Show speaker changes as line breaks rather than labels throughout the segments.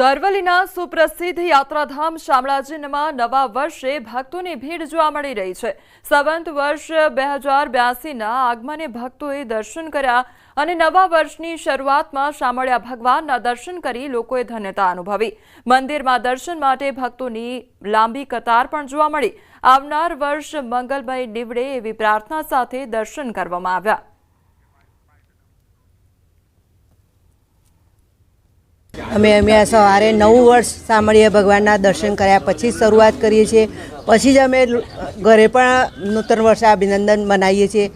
તો અરવલ્લીના સુપ્રસિદ્ધ યાત્રાધામ શામળાજીમાં નવા વર્ષે ભક્તોની ભીડ જોવા મળી રહી છે। સંવત વર્ષ 2082ના આગમને ભક્તોએ દર્શન કર્યા અને નવા વર્ષની શરૂઆતમાં શામળિયા ભગવાનના દર્શન કરી લોકોએ ધન્યતા અનુભવી। મંદિરમાં દર્શન માટે ભક્તોની લાંબી કતાર પણ જોવા મળી। આવનાર વર્ષ મંગલમય નીવડે એવી પ્રાર્થના સાથે દર્શન કરવામાં આવ્યા।
અમે સવારે 9 વર્ષ શામળિયા ભગવાનના દર્શન કર્યા પછી શરૂઆત કરીએ છીએ। પછી જ અમે ઘરે પણ નૂતન વર્ષે અભિનંદન મનાવીએ છીએ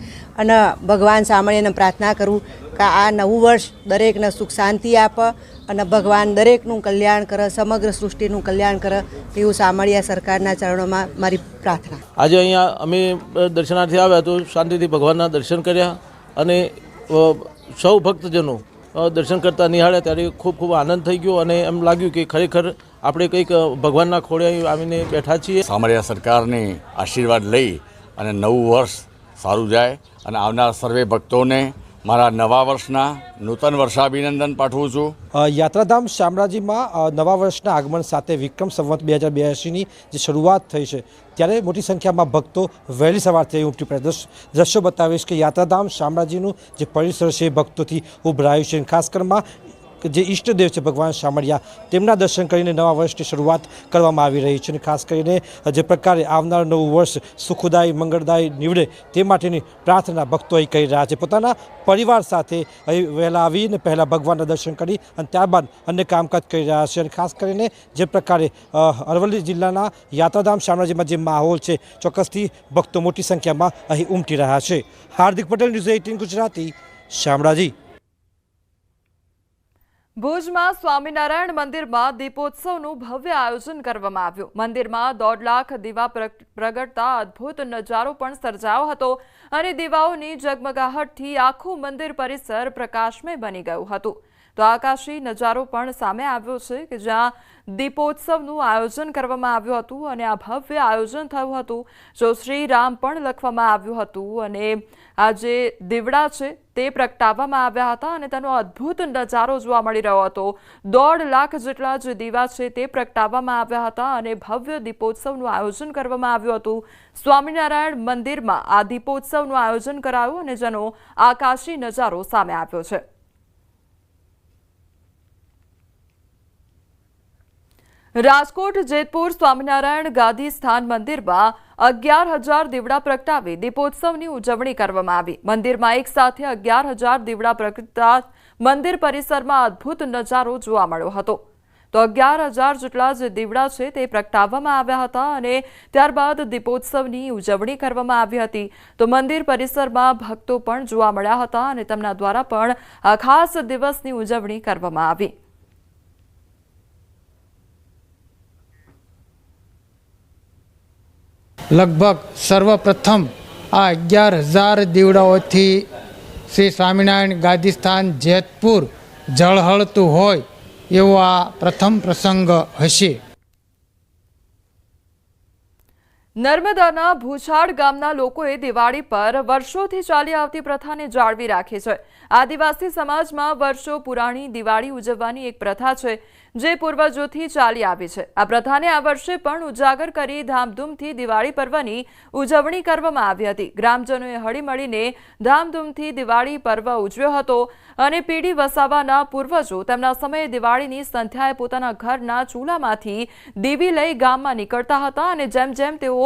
અને ભગવાન શામળિયાને પ્રાર્થના કરું કે આ નવું વર્ષ દરેકને સુખ શાંતિ આપે અને ભગવાન દરેકનું કલ્યાણ કરે, સમગ્ર સૃષ્ટિનું કલ્યાણ કરે તેવું શામળિયા સરકારના ચરણોમાં મારી પ્રાર્થના।
આજે અહીંયા અમે દર્શનાર્થી આવ્યા તો શાંતિથી ભગવાનના દર્શન કર્યા અને સૌ ભક્તજનો દર્શન કરતા નિહાળ્યા ત્યારે ખૂબ ખૂબ આનંદ થઈ ગયો અને એમ લાગ્યું કે ખરેખર આપણે કંઈક ભગવાનના ખોળે આવીને બેઠા છીએ।
શામળિયા સરકારની આશીર્વાદ લઈ અને નવું વર્ષ સારું જાય અને આવનાર સર્વે ભક્તોને મારા નવા વર્ષના નૂતન વર્ષાભિનંદન પાઠવું છું।
યાત્રાધામ શામળાજીમાં નવા વર્ષના આગમન સાથે વિક્રમ સંવત 2082ની જે શરૂઆત થઈ છે ત્યારે મોટી સંખ્યામાં ભક્તો વહેલી સવારથી ઉમટી પડ્યા। દ્રશ્યો બતાવીશ કે યાત્રાધામ શામળાજીનું જે પરિસર છે ભક્તોથી ઉભરાયું છે। ખાસ કરીને જે ઈષ્ટદેવ છે ભગવાન શામળિયા તેમના દર્શન કરીને નવા વર્ષની શરૂઆત કરવામાં આવી રહી છે અને ખાસ કરીને જે પ્રકારે આવનાર નવું વર્ષ સુખદાયી મંગળદાયી નીવડે તે માટેની પ્રાર્થના ભક્તો અહીં કરી રહ્યા છે। પોતાના પરિવાર સાથે અહીં વહેલા આવીને પહેલાં ભગવાનના દર્શન કરી અને ત્યારબાદ અન્ય કામકાજ કરી રહ્યા છે અને ખાસ કરીને જે પ્રકારે અરવલ્લી જિલ્લાના યાત્રાધામ શામળાજીમાં જે માહોલ છે ચોક્કસથી ભક્તો મોટી સંખ્યામાં અહીં ઉમટી રહ્યા છે। હાર્દિક પટેલ, ન્યૂઝ 18 ગુજરાતી, શામળાજી।
ભુજમાં સ્વામિનારાયણ મંદિરમાં દીપોત્સવનું ભવ્ય આયોજન કરવામાં આવ્યું। મંદિરમાં 1.5 લાખ દીવા પ્રગટતા અદ્ભુત નજારો પણ સર્જાયો હતો અને દીવાઓની જગમગાહટથી આખું મંદિર પરિસર પ્રકાશમય બની ગયું હતું। તો આકાશી નજારો પણ સામે આવ્યો છે કે જ્યાં દીપોત્સવનું આયોજન કરવામાં આવ્યું હતું અને આ ભવ્ય આયોજન થયું હતું। જો શ્રી રામ પણ લખવામાં આવ્યું હતું અને આ જે દીવડા છે તે પ્રગટાવવામાં આવ્યા હતા અને તેનો અદ્ભુત નજારો જોવા મળી રહ્યો હતો। 1.5 લાખ જેટલા જે દીવા છે તે પ્રગટાવવામાં આવ્યા હતા અને ભવ્ય દીપોત્સવનું આયોજન કરવામાં આવ્યું હતું। સ્વામિનારાયણ મંદિરમાં આ દીપોત્સવનું આયોજન કરાયું અને જેનો આકાશી નજારો સામે આવ્યો છે। રાજકોટ જેતપુર સ્વામિનારાયણ ગાદી સ્થાન મંદિરમાં 11,000 દીવડા પ્રગટાવી દીપોત્સવની ઉજવણી કરવામાં આવી। મંદિરમાં એક સાથે 11,000 દીવડા પ્રગટતા મંદિર પરિસરમાં અદ્ભુત નજારો જોવા મળ્યો હતો। તો 11,000 જેટલા જે દીવડા છે તે પ્રગટાવવામાં આવ્યા હતા અને ત્યારબાદ દીપોત્સવની ઉજવણી કરવામાં આવી હતી। તો મંદિર પરિસરમાં ભક્તો પણ જોવા મળ્યા હતા અને તેમના દ્વારા પણ આ ખાસ દિવસની ઉજવણી કરવામાં આવી।
લગભગ સર્વપ્રથમ આ 11,000 દીવડાઓથી શ્રી સ્વામિનારાયણ ગાદીસ્થાન જેતપુર ઝળહળતું હોય એવો આ પ્રથમ પ્રસંગ હશે।
નર્મદાના ભૂછાડ ગામના લોકોએ દિવાળી પર વર્ષોથી ચાલી આવતી પ્રથાને જાળવી રાખી છે। આદિવાસી સમાજમાં વર્ષો પુરાણી દિવાળી ઉજવવાની એક પ્રથા છે જે પૂર્વજોથી ચાલી આવી છે। આ પ્રથાને આ વર્ષે પણ ઉજાગર કરી ધામધૂમથી દિવાળી પર્વની ઉજવણી કરવામાં આવી હતી। ગ્રામજનોએ હળીમળીને ધામધૂમથી દિવાળી પર્વ ઉજવ્યો હતો અને પીડી વસાવાના પૂર્વજો તેમના સમયે દિવાળીની સંધ્યાએ પોતાના ઘરના ચૂલામાંથી દીવી લઈ ગામમાં નીકળતા હતા અને જેમ જેમ તેઓ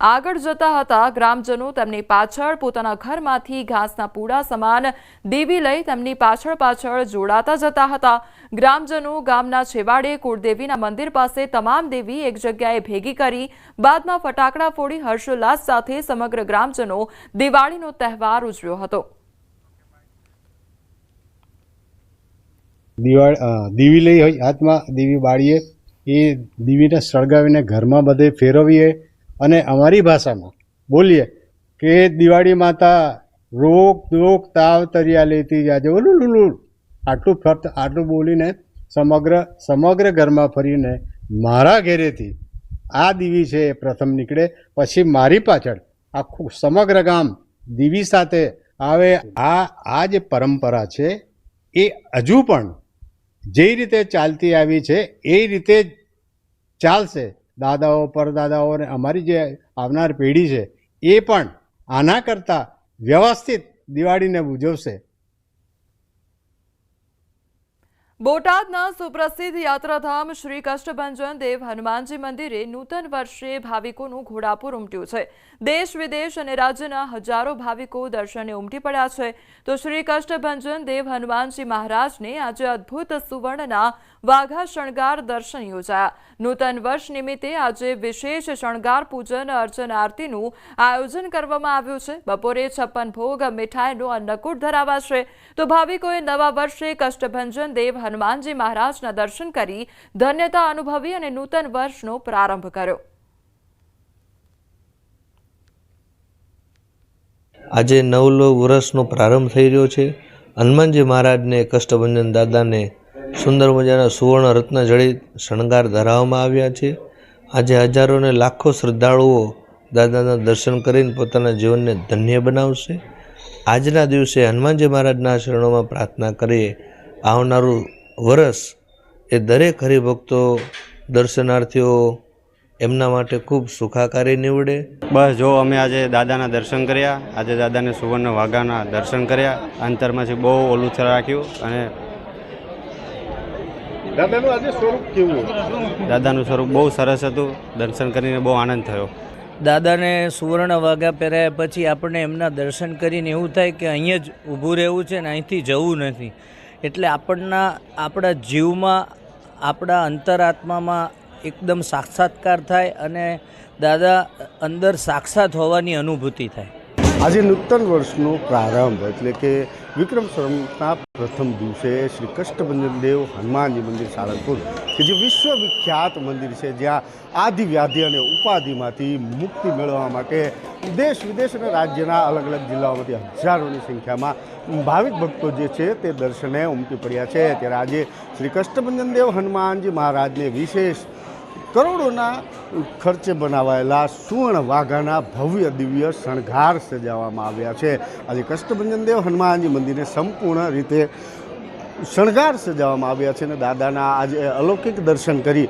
આગળ જતા હતા ગ્રામજનો તેમની પાછળ પોતાના ઘરમાંથી ઘાસના પૂડા સમાન દીવી લઈ તેમની પાછળ જોડાતા જતા હતા। ગ્રામજનો ગામના છેવાડે કુળદેવીના મંદિર પાસે તમામ દેવી એક જગ્યાએ ભેગી કરી બાદમાં ફટાકડા ફોડી હર્ષોલ્લાસ સાથે સમગ્ર ગ્રામજનો દિવાળીનો તહેવાર ઉજવ્યો હતો।
દીવી લઈ હાથમાં દીવી બાળીએ, એ દીવીને સળગાવીને ઘરમાં બધે ફેરવીએ અને અમારી ભાષામાં બોલીએ કે દિવાળી માતા રોગ દોગ તાવ તરિયા લેતી જાજે ઓલુલુલુ, આટલું બોલીને સમગ્ર ઘરમાં ફરીને મારા ઘેરેથી આ દીવી છે એ પ્રથમ નીકળે, પછી મારી પાછળ આખું સમગ્ર ગામ દીવી સાથે આવે। આ જે પરંપરા છે એ હજુ પણ જે રીતે ચાલતી આવી છે એ રીતે જ ચાલશે. દાદાઓ પરદાદાઓ અને અમારી જે આવનાર પેઢી છે એ પણ આના કરતાં વ્યવસ્થિત દિવાળીને ઉજવશે.
બોટાદના સુપ્રસિદ્ધ યાત્રાધામ શ્રી કષ્ટભંજન દેવ હનુમાનજી મંદિરે નૂતન વર્ષે ભાવિકોનું ઘોડાપુર ઉમટ્યું છે. દેશ વિદેશ અને રાજ્યના હજારો ભાવિકો દર્શને ઉમટી પડ્યા છે. તો શ્રી કષ્ટભંજન દેવ હનુમાનજી મહારાજને આજે અદ્ભુત સુવર્ણના વાઘા શણગાર દર્શન યોજાયા. નૂતન વર્ષ નિમિત્તે આજે વિશેષ શણગાર પૂજન અર્ચન આરતીનું આયોજન કરવામાં આવ્યું છે. બપોરે 56 ભોગ મીઠાઈનો અન્નકૂટ ધરાવાશે. તો ભાવિકોએ નવા વર્ષે કષ્ટભંજન દેવ હનુમાનજી મહારાજના દર્શન કરી ધન્યતા અનુભવી અને નૂતન વર્ષનો પ્રારંભ કર્યો.
આજે નવલો વર્ષનો પ્રારંભ થઈ રહ્યો છે. હનુમાનજી મહારાજને કષ્ટભંજન દાદાને સુંદર મજાના સુવર્ણ રત્ન જડિત શણગાર ધરાવવામાં આવ્યા છે. આજે હજારો અને લાખો શ્રદ્ધાળુઓ દાદાના દર્શન કરીને પોતાના જીવનને ધન્ય બનાવશે. આજના દિવસે હનુમાનજી મહારાજના શરણોમાં પ્રાર્થના કરીએ આવનારું વર્ષ એ દરેક હરિભક્તો દર્શનાર્થીઓ એમના માટે ખૂબ સુખાકારી નીવડે.
બસ જો અમે આજે દાદાના દર્શન કર્યા, આજે દાદાને સુવર્ણ વાઘાના દર્શન કર્યા, અંતરમાંથી બહુ ઓલું રાખ્યું અને
દાદાનું આજે સ્વરૂપ કેવું?
દાદાનું સ્વરૂપ બહુ સરસ હતું. દર્શન કરીને બહુ આનંદ થયો.
દાદાને સુવર્ણ વાઘા પહેરાયા પછી આપણને એમના દર્શન કરીને એવું થાય કે અહીંયા જ ઊભું રહેવું છે ને અહીંથી જવું નથી. એટલે આપણા જીવમાં આપણા અંતરાત્મામાં એકદમ સાક્ષાત્કાર થાય અને દાદા અંદર સાક્ષાત હોવાની અનુભૂતિ થાય.
આજે નૂતન વર્ષનો પ્રારંભ એટલે કે વિક્રમ સંવતના પ્રથમ દિવસે શ્રી કષ્ટભંજન દેવ હનુમાનજી મંદિર સાળંગપુર કે જે વિશ્વવિખ્યાત મંદિર છે, જ્યાં આદિ વ્યાધિ અને ઉપાધિમાંથી મુક્તિ મેળવવા માટે દેશ વિદેશ અને રાજ્યના અલગ અલગ જિલ્લાઓમાંથી હજારોની સંખ્યામાં ભાવિક ભક્તો જે છે તે દર્શને ઉમટી પડ્યા છે. ત્યારે આજે શ્રી કષ્ટભંજન દેવ હનુમાનજી મહારાજને વિશેષ કરોડોના ખર્ચે બનાવાયેલા સુવર્ણ વાઘાના ભવ્ય દિવ્ય શણગાર સજાવવામાં આવ્યા છે. આજે કષ્ટભંજન દેવ હનુમાનજી મંદિરને સંપૂર્ણ રીતે શણગાર સજાવવામાં આવ્યા છે અને દાદાના આજે અલૌકિક દર્શન કરી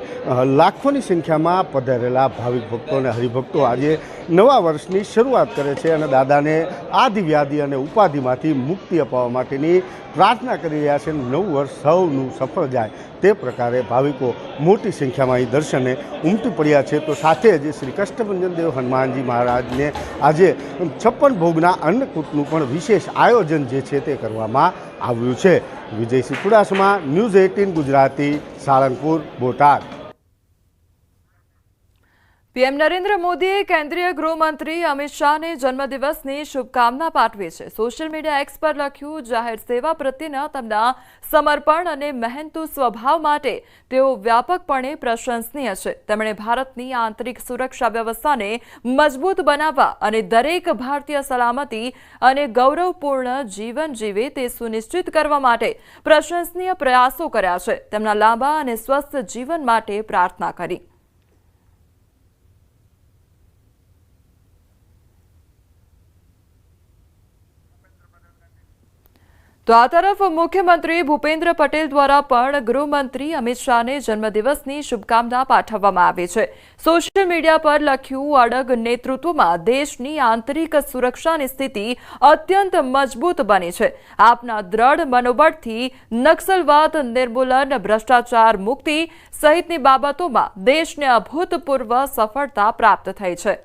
લાખોની સંખ્યામાં પધારેલા ભાવિક ભક્તો અને હરિભક્તો આજે નવા વર્ષની શરૂઆત કરે છે અને દાદાને આદિ વ્યાધિ અને ઉપાધિમાંથી મુક્તિ અપાવવા માટેની પ્રાર્થના કરી રહ્યા છે. નવું વર્ષ સૌનું સફળ જાય તે પ્રકારે ભાવિકો મોટી સંખ્યામાં અહીં દર્શને ઉમટી પડ્યા છે. તો સાથે જ શ્રી કષ્ટભંજન દેવ હનુમાનજી મહારાજને આજે 56 ભોગના અન્નકૂટનું પણ વિશેષ આયોજન જે છે તે કરવામાં આવ્યું છે. વિજયસિંહ ચુડાસમા, ન્યૂઝ 18 ગુજરાતી, સાળંગપુર, બોટાદ.
પીએમ નરેન્દ્ર મોદીએ કેન્દ્રીય ગૃહમંત્રી અમિત શાહને જન્મદિવસની શુભકામના પાઠવી છે. સોશિયલ મીડિયા એક્સ પર લખ્યું, જાહેર સેવા પ્રત્યેના તેમના સમર્પણ અને મહેનતુ સ્વભાવ માટે તેઓ વ્યાપકપણે પ્રશંસનીય છે. તેમણે ભારતની આંતરિક સુરક્ષા વ્યવસ્થાને મજબૂત બનાવવા અને દરેક ભારતીય સલામતી અને ગૌરવપૂર્ણ જીવન જીવે તે સુનિશ્ચિત કરવા માટે પ્રશંસનીય પ્રયાસો કર્યા છે. તેમના લાંબા અને સ્વસ્થ જીવન માટે પ્રાર્થના કરી. તો આ તરફ મુખ્યમંત્રી ભૂપેન્દ્ર પટેલ દ્વારા પણ ગૃહમંત્રી અમિત શાહને જન્મદિવસની શુભકામના પાઠવવામાં આવી છે. સોશિયલ મીડિયા પર લખ્યું, અડગ નેતૃત્વમાં દેશની આંતરિક સુરક્ષાની સ્થિતિ અત્યંત મજબૂત બની છે. આપના દ્રઢ મનોબળથી નક્સલવાદ નિર્મૂલન, ભ્રષ્ટાચાર મુક્તિ સહિતની બાબતોમાં દેશને અભૂતપૂર્વ સફળતા પ્રાપ્ત થઈ છે.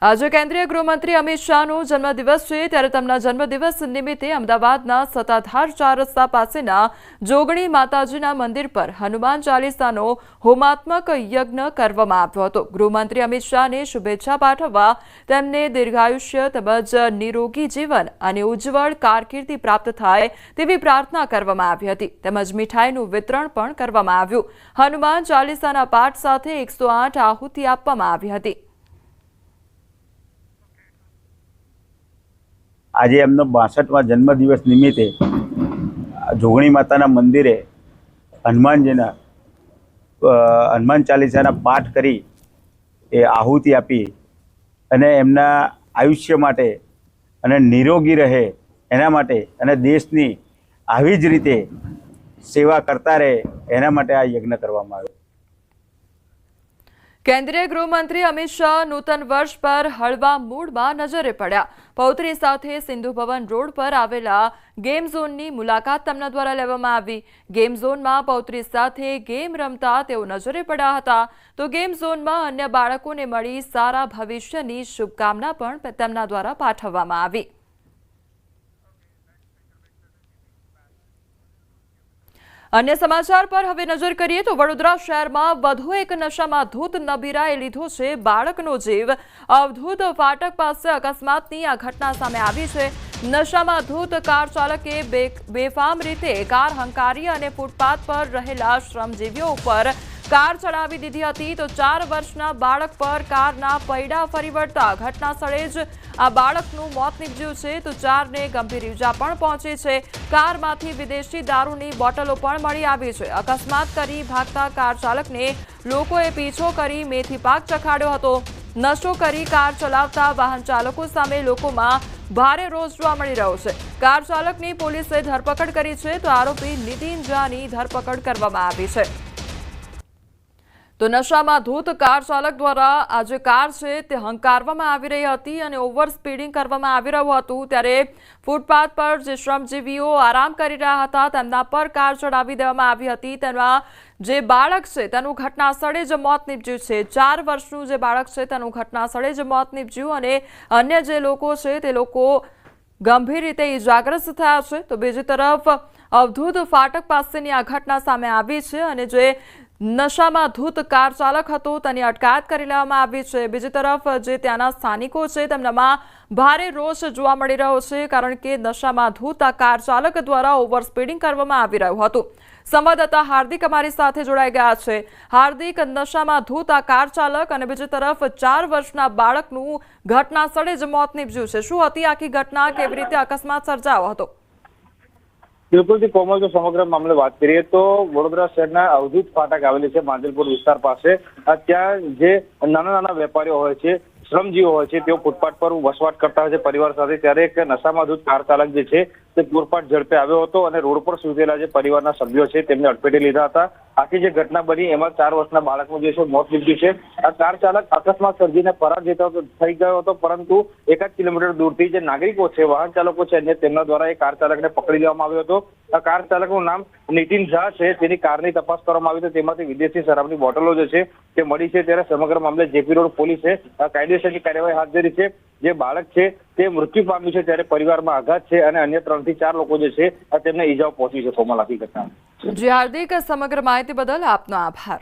આજે કેન્દ્રીય ગૃહમંત્રી અમિત શાહનો જન્મદિવસ છે, ત્યારે તેમના જન્મદિવસ નિમિત્તે અમદાવાદના સત્તાધાર 4 રસ્તા પાસેના જોગણી માતાજીના મંદિર પર હનુમાન ચાલીસાનો હોમાત્મક યજ્ઞ કરવામાં આવ્યો હતો. ગૃહમંત્રી અમિત શાહને શુભેચ્છા પાઠવવા તેમને દીર્ઘાયુષ્ય તેમજ નિરોગી જીવન અને ઉજ્જવળ કારકિર્દી પ્રાપ્ત થાય તેવી પ્રાર્થના કરવામાં આવી હતી. તેમજ મીઠાઈનું વિતરણ પણ કરવામાં આવ્યું. હનુમાન ચાલીસાના પાઠ સાથે 108 આહુતિ આપવામાં આવી હતી.
આજે એમનો 62મા જન્મદિવસ નિમિત્તે જોગણી માતાના મંદિરે હનુમાન ચાલીસાના પાઠ કરી એ આહુતિ આપી અને એમના આયુષ્ય માટે અને નિરોગી રહે એના માટે અને દેશની આવી જ રીતે સેવા કરતા રહે એના માટે આ યજ્ઞ કરવામાં આવ્યો.
કેન્દ્રીય ગૃહમંત્રી અમિત શાહ નૂતન વર્ષ પર હળવા મૂડમાં નજરે પડ્યા. પૌત્રી સાથે સિંધુ ભવન રોડ પર આવેલા ગેમ ઝોનની મુલાકાત તેમના દ્વારા લેવામાં આવી. ગેમ ઝોનમાં પૌત્રી સાથે ગેમ રમતા તેઓ નજરે પડ્યા હતા. તો ગેમ ઝોનમાં અન્ય બાળકોને મળી સારા ભવિષ્યની શુભકામના પણ તેમના દ્વારા પાઠવવામાં આવી. અન્ય સમાચાર પર હવે નજર કરીએ તો વડોદરા શહેરમાં વધુ એક નશામાં ધૂત નબીરાએ લીધો છે બાળકનો જીવ. અવધૂત ફાટક પાસે અકસ્માતની આ ઘટના સામે આવી છે. નશામાં ધૂત કાર ચાલકે બેફામ રીતે કાર હંકારી અને ફૂટપાથ પર રહેલા શ્રમજીવીઓ ઉપર કાર ચડાવી દીધી હતી. તો 4 વર્ષના બાળક પર કારના પૈડા ફરી વળતા ઘટના સ્થળે જ આ બાળકનું મોત નીપજ્યું છે. તો 4ને ગંભીર ઈજા પણ પહોંચી છે. કારમાંથી વિદેશી દારૂની બોટલો પણ મળી આવી છે. અકસ્માત કરી ભાગતા કાર ચાલકને લોકોએ પીછો કરી મેથી પાક ચખાડ્યો હતો. નશો કરી કાર ચલાવતા વાહન ચાલકો સામે લોકોમાં ભારે રોષ જોવા મળી રહ્યો છે. કાર ચાલકની પોલીસે ધરપકડ કરી છે. તો આરોપી નીતિન ઝાની ધરપકડ કરવામાં આવી છે. તો નશામાં ધૂત કાર ચાલક દ્વારા આ જે કાર છે તે હંકારવામાં આવી રહી હતી અને ઓવર સ્પીડિંગ કરવામાં આવી રહ્યું હતું. ત્યારે ફૂટપાથ પર જે શ્રમજીવીઓ આરામ કરી રહ્યા હતા તેમના પર કાર ચડાવી દેવામાં આવી હતી. તેમાં જે બાળક છે તેનું ઘટના સ્થળે જ મોત નીપજ્યું છે. 4 વર્ષનું જે બાળક છે તેનું ઘટના સ્થળે જ મોત નીપજ્યું અને અન્ય જે લોકો છે તે લોકો ગંભીર રીતે ઇજાગ્રસ્ત થયા છે. તો બીજી તરફ અવધૂત ફાટક પાસેની આ ઘટના સામે આવી છે અને જે નશામાં ધૂત કાર ચાલક હતો તેની અટકાયત કરી લેવામાં આવી છે. બીજી તરફ જે ત્યાંના સ્થાનિકો છે તેમનામાં ભારે રોષ જોવા મળી રહ્યો છે કારણ કે નશામાં ધૂત આ કાર ચાલક દ્વારા ઓવર સ્પીડિંગ કરવામાં આવી રહ્યું હતું. સંવાદદાતા હાર્દિક અમારી સાથે જોડાઈ ગયા છે. હાર્દિક, નશામાં ધૂત આ કાર ચાલક અને બીજી તરફ 4 વર્ષના બાળકનું ઘટના સ્થળે જ મોત નીપજ્યું છે. શું હતી આખી ઘટના? કેવી રીતે અકસ્માત સર્જાયો હતો?
બિલકુલ કોમલ, જો સમગ્ર મામલે વાત કરીએ તો વડોદરા શહેરના અવધૂત ફાટક આવેલી છે માંજલપુર વિસ્તાર પાસે. ત્યાં જે નાના વેપારીઓ હોય છે, શ્રમજીવીઓ હોય છે, તેઓ ફૂટપાથ પર વસવાટ કરતા હોય છે પરિવાર સાથે. ત્યારે એક નશામાં ધૂત કાર ચાલક જે છે તે પૂરપાટ ઝડપે આવ્યો હતો અને રોડ પર સૂતેલા જે પરિવારના સભ્યો છે તેમને અડફેટે લીધા હતા. આખી જે ઘટના બની એમાં 4 વર્ષના બાળકનું જે છે મોત નીપજ્યું છે. આ કાર ચાલક અકસ્માત સર્જીને ફરાર થઈ ગયો હતો, પરંતુ 1 કિલોમીટર દૂરથી જે નાગરિકો છે, વાહન ચાલકો છે, અને તેમના દ્વારા એ કાર ચાલકને પકડી લેવામાં આવ્યો હતો. આ કાર ચાલકનું નામ નીતિન ઝા છે. તેની કારની તપાસ કરવામાં આવી હતી. તેમાંથી વિદેશી શરાબની બોટલો જે છે તે મળી છે. ત્યારે સમગ્ર મામલે જેપી રોડ પોલીસે કાયદેસરની કાર્યવાહી હાથ ધરી છે. જે બાળક છે તે મૃત્યુ પામ્યું છે, ત્યારે પરિવારમાં આઘાત છે અને અન્ય 3 થી 4 લોકો જે છે તેમને ઈજાઓ પહોંચી છે. કોમલ, હકીકતમાં.
જી હાર્દિક, સમગ્ર માહિતી બદલ આપનો આભાર.